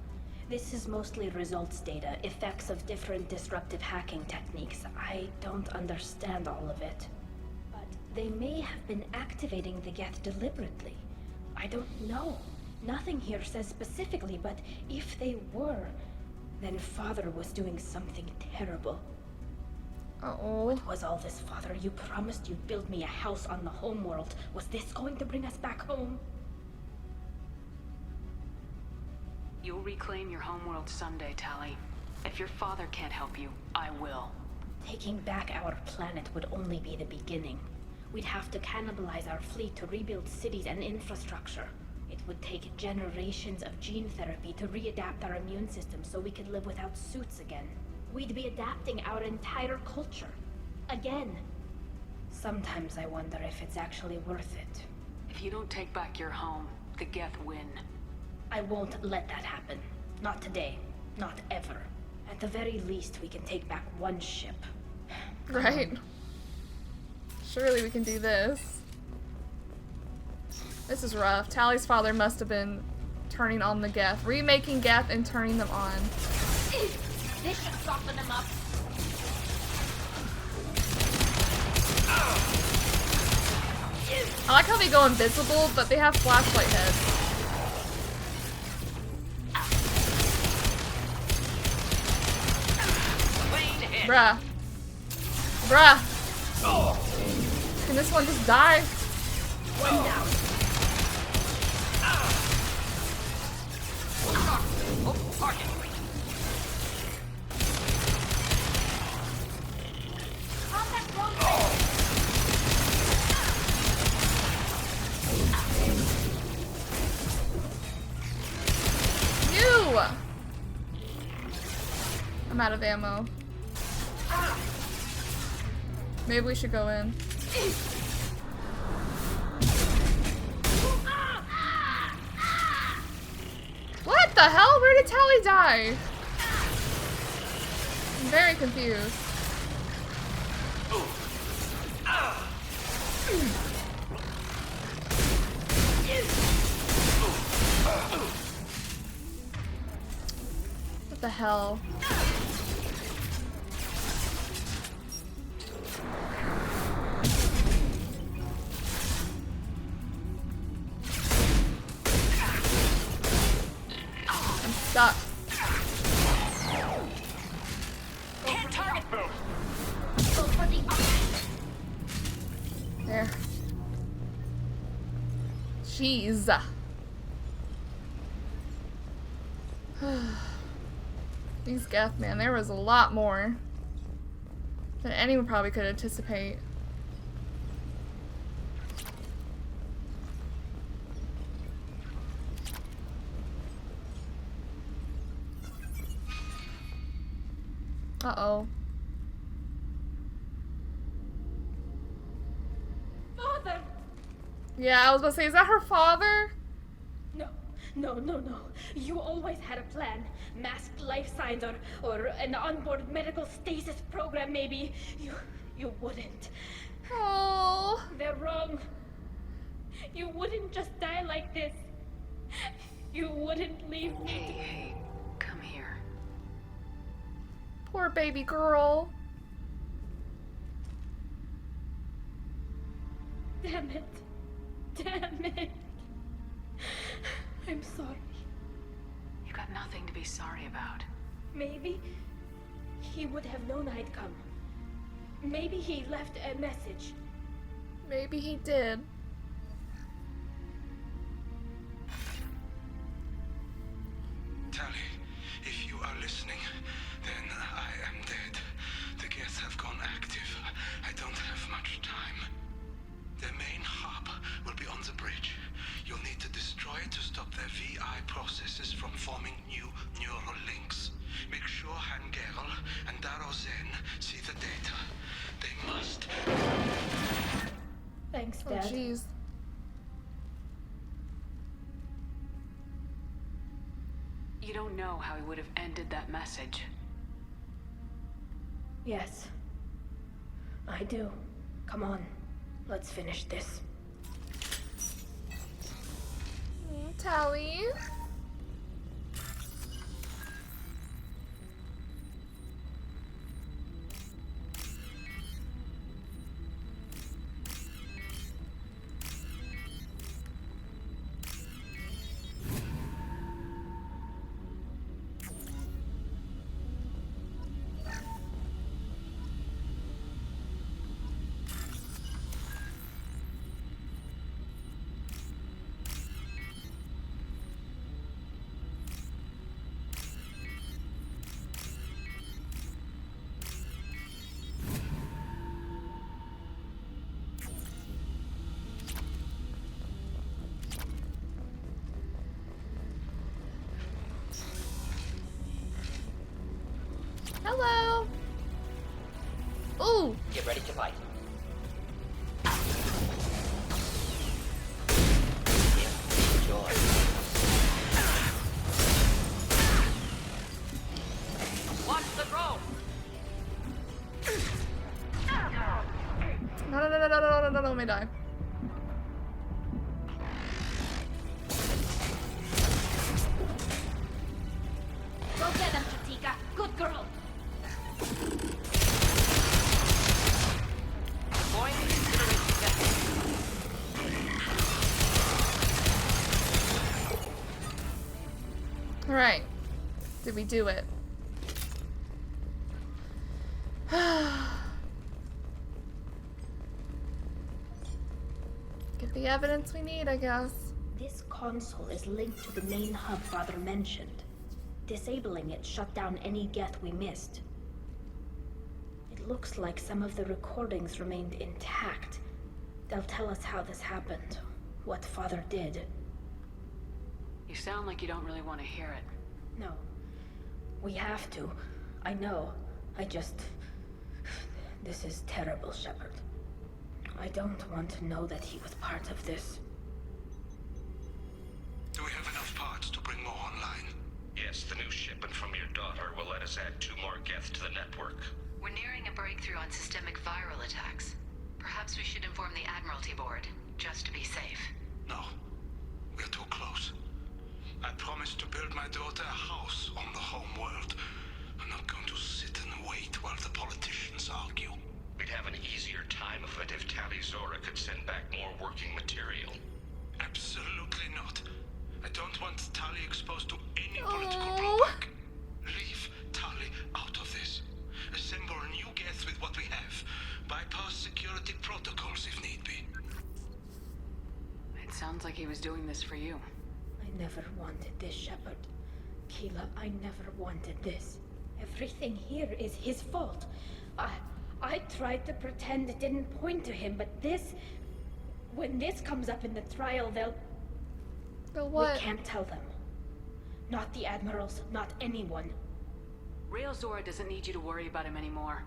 This is mostly results data, effects of different disruptive hacking techniques. I don't understand all of it. But they may have been activating the Geth deliberately. I don't know. Nothing here says specifically, but if they were, then Father was doing something terrible. Uh-oh. What was all this, Father? You promised you'd build me a house on the homeworld. Was this going to bring us back home? You'll reclaim your homeworld someday, Tali. If your father can't help you, I will. Taking back our planet would only be the beginning. We'd have to cannibalize our fleet to rebuild cities and infrastructure. It would take generations of gene therapy to readapt our immune system so we could live without suits again. We'd be adapting our entire culture. Again. Sometimes I wonder if it's actually worth it. If you don't take back your home, the Geth win. I won't let that happen. Not today. Not ever. At the very least, we can take back one ship. Right. Surely we can do this. This is rough. Tali's father must have been turning on the Geth. Remaking Geth and turning them on. This should soften them up. I like how they go invisible, but they have flashlight heads. Bruh. Bruh. Can this one just die? One down. You! I'm out of ammo. Maybe we should go in. What the hell? Where did Tali die? I'm very confused. What the hell? I'm stuck. Can't target them. Go for the There. Jeez. These Geth, man, there was a lot more than anyone probably could anticipate. Uh-oh. Father! Yeah, I was about to say, is that her father? No. You always had a plan. Masked life signs or an onboard medical stasis program, maybe. You wouldn't. Oh. They're wrong. You wouldn't just die like this. You wouldn't leave me. Hey, come here. Poor baby girl. Damn it. I'm sorry. You got nothing to be sorry about. Maybe he would have known I'd come. Maybe he left a message. Maybe he did. Tali, if you are listening, then I am dead. The Geth have gone active. I don't have much time. The main hub will be on the bridge. You'll need to destroy it to stop their VI processes from forming new neural links. Make sure Hangerl and Daro Zen see the data. They must. Thanks, Dad. Oh, jeez. You don't know how he would have ended that message. Yes. I do. Come on. Let's finish this. Tali. Hello. Ooh. Get ready to fight. Enjoy. Watch the drone. No, let me die. Go get him, Katika. Good girl. Boy, consideration test. All right. Did we do it? Get the evidence we need, I guess. This console is linked to the main hub Father mentioned. Disabling it shut down any Geth we missed. It looks like some of the recordings remained intact. They'll tell us how this happened, what Father did. You sound like you don't really want to hear it. No. We have to. I know. This is terrible, Shepard. I don't want to know that he was part of this. Do we have enough parts to bring more online? Yes, the new shipment from your daughter will let us add 2 more Geth to the network. We're nearing a breakthrough on systemic viral attacks. Perhaps we should inform the Admiralty Board, just to be safe. No. We're too close. I promised to build my daughter a house on the home world. I'm not going to sit and wait while the politicians argue. We'd have an easier time of it if Tali Zora could send back more working material. Absolutely not. I don't want Tali exposed to any political blowback. Leave Tali out of this. Assemble a new Geth with what we have. Bypass security protocols if need be. It sounds like he was doing this for you. I never wanted this, Shepard. Keela, I never wanted this. Everything here is his fault. I tried to pretend it didn't point to him, but this... When this comes up in the trial, they'll... what? We can't tell them. Not the Admirals, not anyone. Rail Zora doesn't need you to worry about him anymore.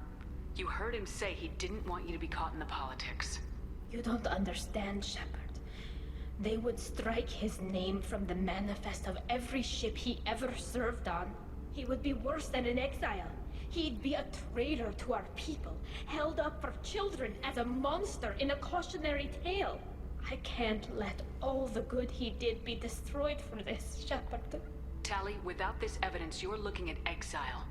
You heard him say he didn't want you to be caught in the politics. You don't understand, Shepard. They would strike his name from the manifest of every ship he ever served on. He would be worse than an exile. He'd be a traitor to our people, held up for children as a monster in a cautionary tale. I can't let all the good he did be destroyed for this, Shepard. Tali, without this evidence, you're looking at exile.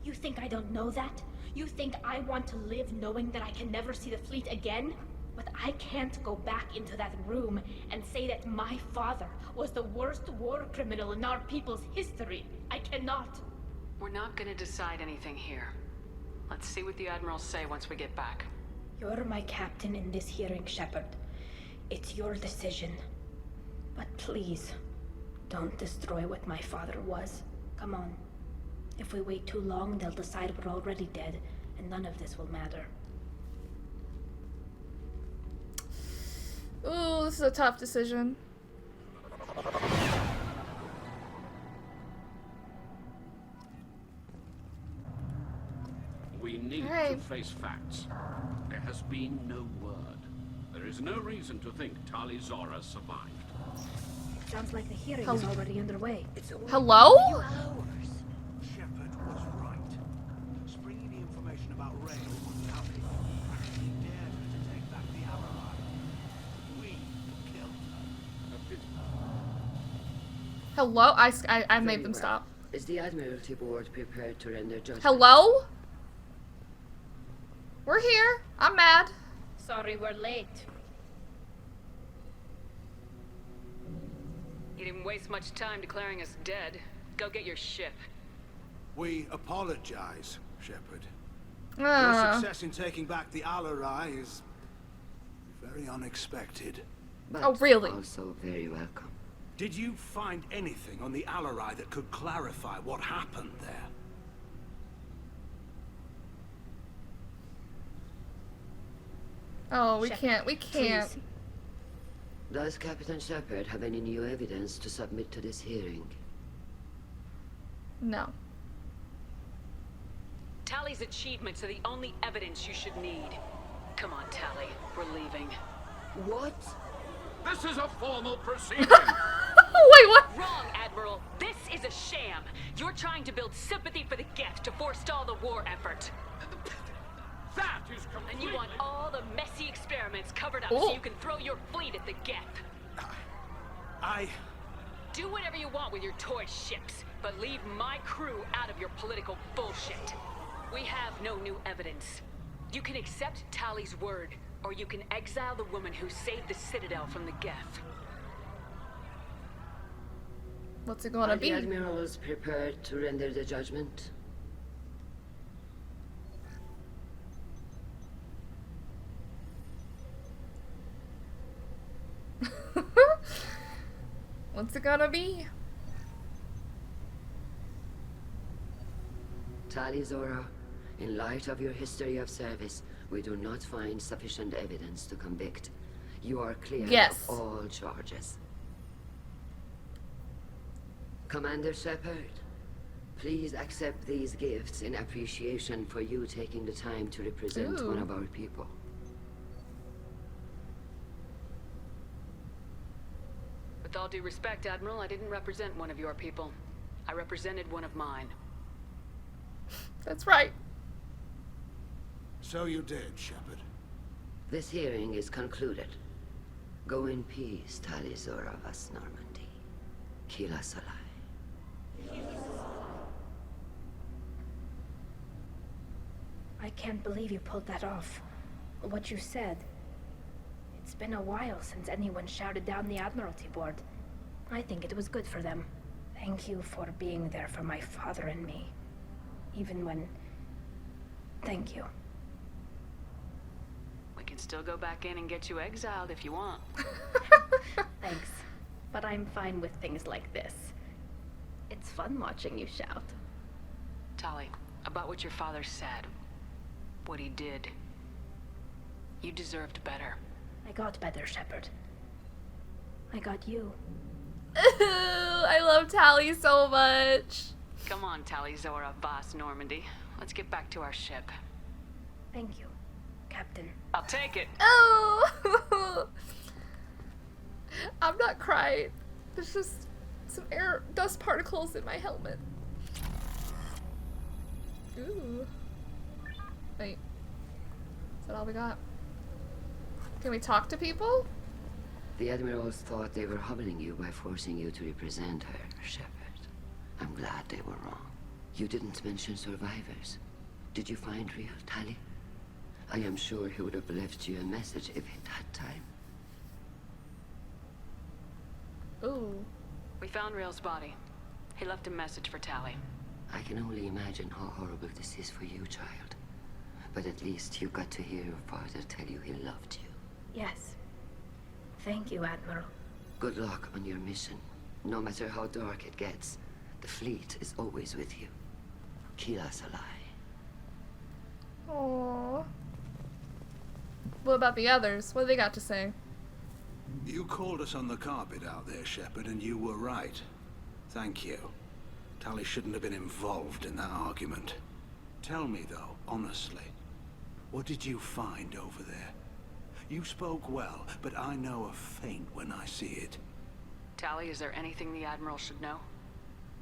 You think I don't know that? You think I want to live knowing that I can never see the fleet again? But I can't go back into that room and say that my father was the worst war criminal in our people's history. I cannot. We're not gonna decide anything here. Let's see what the Admirals say once we get back. You're my captain in this hearing, Shepard. It's your decision. But please, don't destroy what my father was. Come on. If we wait too long, they'll decide we're already dead, and none of this will matter. Ooh, this is a tough decision. We need to face facts. There has been no word. There is no reason to think Tali Zora survived. Sounds like the hearing is already underway. Hello? Shepard was right. Springing the information about Rail on Tali. He dared her to take back the ally. We killed her. Hello? I made them stop. Is the Admiralty Board prepared to render judgment? Hello? We're here. I'm mad. Sorry we're late. You didn't waste much time declaring us dead. Go get your ship. We apologize, Shepard. Your success in taking back the Alarai is very unexpected. But oh, really? Also very welcome. Did you find anything on the Alarai that could clarify what happened there? Oh, we can't. Please. Does Captain Shepard have any new evidence to submit to this hearing? No. Tali's achievements are the only evidence you should need. Come on, Tali. We're leaving. What? This is a formal proceeding. Wait, what? Wrong, Admiral. This is a sham. You're trying to build sympathy for the Geth to forestall the war effort. That is completely... And you want all the messy experiments covered up so you can throw your fleet at the Geth. Do whatever you want with your toy ships, but leave my crew out of your political bullshit. We have no new evidence. You can accept Tali's word, or you can exile the woman who saved the Citadel from the Geth. What's it gonna be? Are the admirals prepared to render the judgment? What's it gonna be? Tali Zora, in light of your history of service, we do not find sufficient evidence to convict. You are clear of all charges. Commander Shepard, please accept these gifts in appreciation for you taking the time to represent one of our people. With all due respect, Admiral, I didn't represent one of your people. I represented one of mine. That's right. So you did, Shepard. This hearing is concluded. Go in peace, Tali Zora Vas Normandy. Kila Salai. I can't believe you pulled that off. What you said. It's been a while since anyone shouted down the Admiralty Board. I think it was good for them. Thank you for being there for my father and me. Even when... Thank you. We can still go back in and get you exiled if you want. Thanks. But I'm fine with things like this. It's fun watching you shout. Tali, about what your father said. What he did. You deserved better. I got better, Shepard. I got you. I love Tali so much. Come on, Tali Zora Vas Normandy. Let's get back to our ship. Thank you, Captain. I'll take it. Oh! I'm not crying. There's just some air dust particles in my helmet. Ooh. Wait. Is that all we got? Can we talk to people? The admirals thought they were humbling you by forcing you to represent her, Shepard. I'm glad they were wrong. You didn't mention survivors. Did you find real Tali? I am sure he would have left you a message if he'd had time. Ooh. We found Rail's body. He left a message for Tali. I can only imagine how horrible this is for you, child. But at least you got to hear your father tell you he loved you. Yes. Thank you, Admiral. Good luck on your mission. No matter how dark it gets, the fleet is always with you. Kila Salai. Aww. What about the others? What do they got to say? You called us on the carpet out there, Shepard, and you were right. Thank you. Tali shouldn't have been involved in that argument. Tell me, though, honestly, what did you find over there? You spoke well, but I know a feint when I see it. Tali, is there anything the Admiral should know?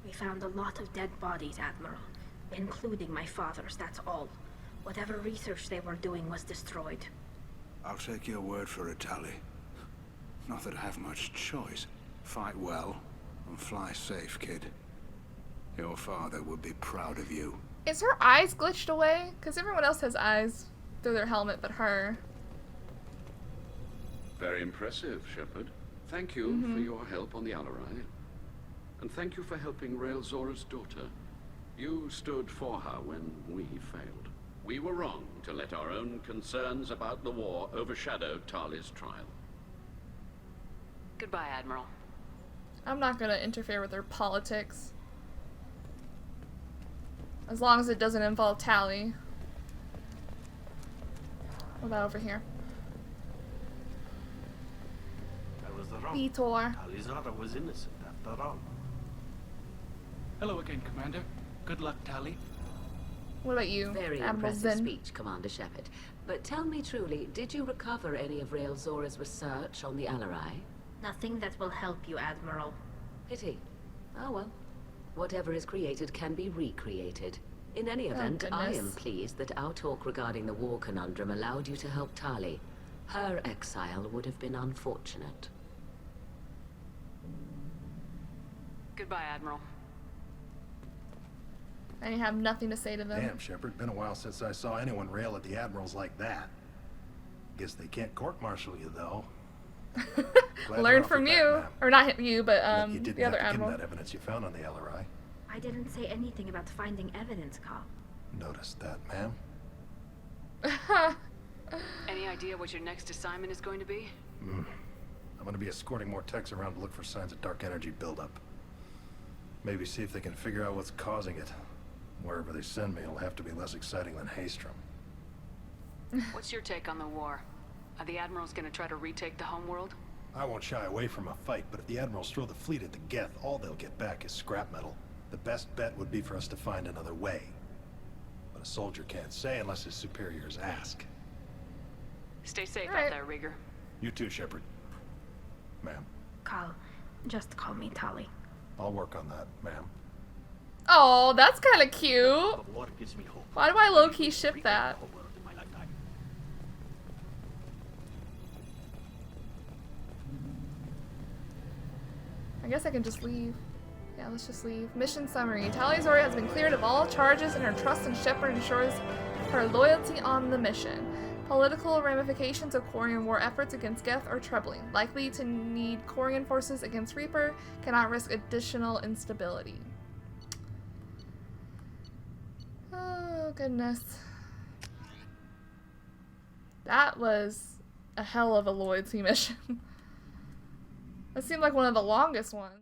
We found a lot of dead bodies, Admiral. Including my father's, that's all. Whatever research they were doing was destroyed. I'll take your word for it, Tali. Not that I have much choice. Fight well, and fly safe, kid. Your father would be proud of you. Is her eyes glitched away? Because everyone else has eyes through their helmet but her. Very impressive, Shepard. Thank you for your help on the Alarai. And thank you for helping Rael Zora's daughter. You stood for her when we failed. We were wrong to let our own concerns about the war overshadow Tali's trial. Goodbye, Admiral. I'm not gonna interfere with their politics. As long as it doesn't involve Tali. What about over here? I was wrong. Vitor. Tali Zora was innocent after all. Hello again, Commander. Good luck, Tali. What about you, Very Admiral impressive Zen? speech, Commander Shepard. But tell me truly, did you recover any of Rael Zora's research on the Alarai? Nothing that will help you, Admiral. Pity. Oh well. Whatever is created can be recreated. In any event, I am pleased that our talk regarding the war conundrum allowed you to help Tali. Her exile would have been unfortunate. Goodbye, Admiral. And you have nothing to say to them. Damn, Shepard. Been a while since I saw anyone rail at the admirals like that. Guess they can't court-martial you, though. Learn from you. Or not you, but you didn't the other have to give admiral. them that evidence you found on the Alarai. I didn't say anything about finding evidence, Cal. Noticed that, ma'am. Any idea what your next assignment is going to be? I'm going to be escorting more techs around to look for signs of dark energy buildup. Maybe see if they can figure out what's causing it. Wherever they send me, it'll have to be less exciting than Haystrom. What's your take on the war? Are the Admirals going to try to retake the homeworld? I won't shy away from a fight, but if the Admirals throw the fleet at the Geth, all they'll get back is scrap metal. The best bet would be for us to find another way. But a soldier can't say unless his superiors ask. Stay safe out there, Rieger. You too, Shepard. Ma'am. Cal, just call me Tali. I'll work on that, ma'am. Oh, that's kind of cute. The war gives me hope. Why do I low-key ship that? I guess I can just leave. Yeah, let's just leave. Mission summary. Tali Zora has been cleared of all charges and her trust in Shepard ensures her loyalty on the mission. Political ramifications of Quarian war efforts against Geth are troubling. Likely to need Quarian forces against Reaper. Cannot risk additional instability. Oh, goodness. That was a hell of a loyalty mission. That seemed like one of the longest ones.